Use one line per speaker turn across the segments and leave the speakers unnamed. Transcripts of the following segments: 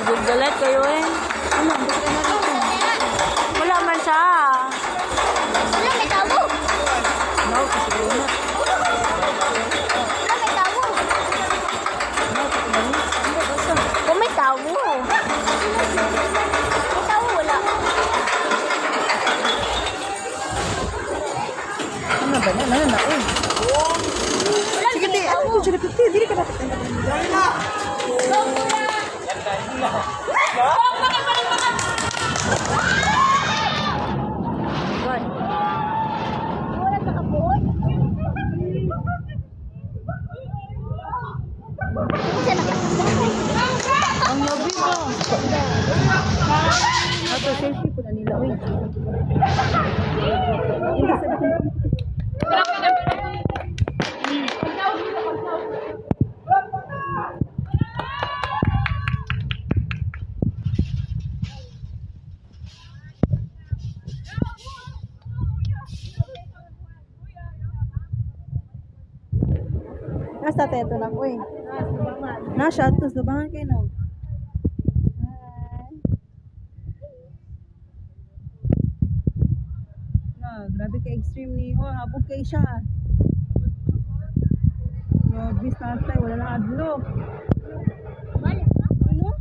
Galit kayo eh.
Ano, gusto ka na rin.
Wala man siya.
Wala, may tabo.
No, kasi wala.
Wala, may tabo. Kung may tabo. May tabo, wala.
Ano ba yan? Ano na, uy.
Wala,
Sige,
may
di.
tabo.
Ano, sige, di. Dili ka na.
Wala sa kapon. Isa na
Ang labi mo.
Ato, safety po na nila, uy. Nasa teto na ko eh. Nasa atos, labangan kayo no. Grabe ka extreme ni oh, habog kay siya. Grabe sa tay, wala na adlok.
Balik ka?
Ano?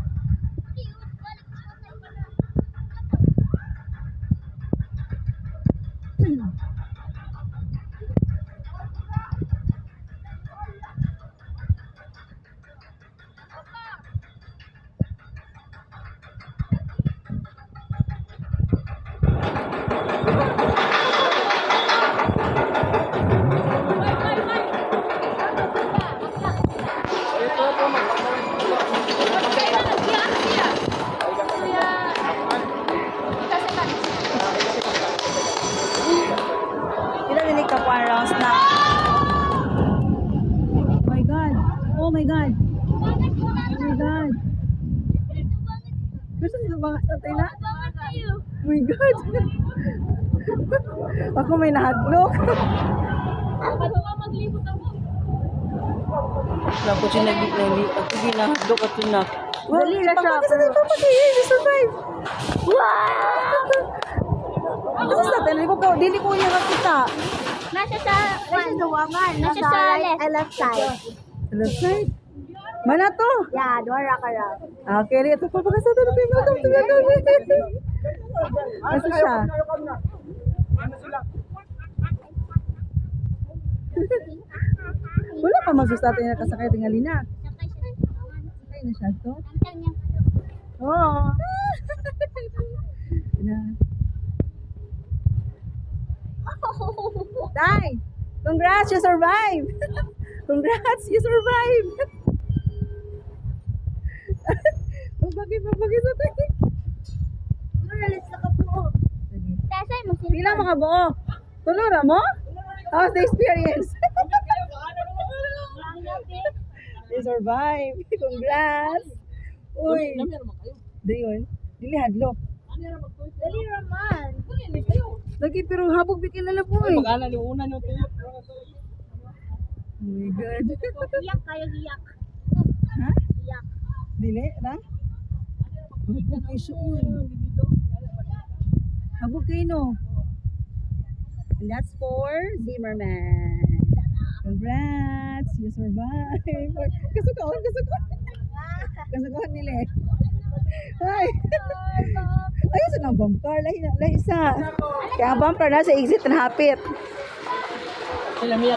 Ilan nili ka po ang rounds na? Oh my God. Oh my God. Oh my God. Gusto nito ba tatay na? Oh my God. Ako may nahadlok.
Napo siya nag-lipat. Ako ginahadlok at na.
Dali na siya. Kasi nagpapatay. You survive.
Wow!
Kasi sa tayo, dili ko yung nakita.
Nasa sa... Nasa sa wangan. Nasa sa left side.
Left side. Mana to?
Yeah, dwara ka ra.
Okay, ito pa pagkasada na tayo. Asa siya? Wala pa magsusata yung nakasakay tingali na. Sakay na siya to? Oo. Tay! Congrats, you survived! Congrats, you survived! Babagay sa tayo.
Maralis na ka po. Tasay mo sila.
Pila mga buo? Tulura mo? How's the experience? You survived. Congrats! Uy! Dili yun. Dili hadlok.
Dali raman.
Lagi pero habog bikin na po eh.
Mag-ana ni una nyo tuyo.
Oh my God.
Iyak kayo, iyak.
Ha?
Iyak.
Dili? Ra? Habog kayo siya. Habog kayo no. And that's for Zimmerman. Congrats! You survived. Kasukaon, kasukaon. Kasukaon nila eh. Hi! Ayun sa nang bumper. Lahi isa. Kaya ang bumper na sa exit na hapit.
Sila miyak.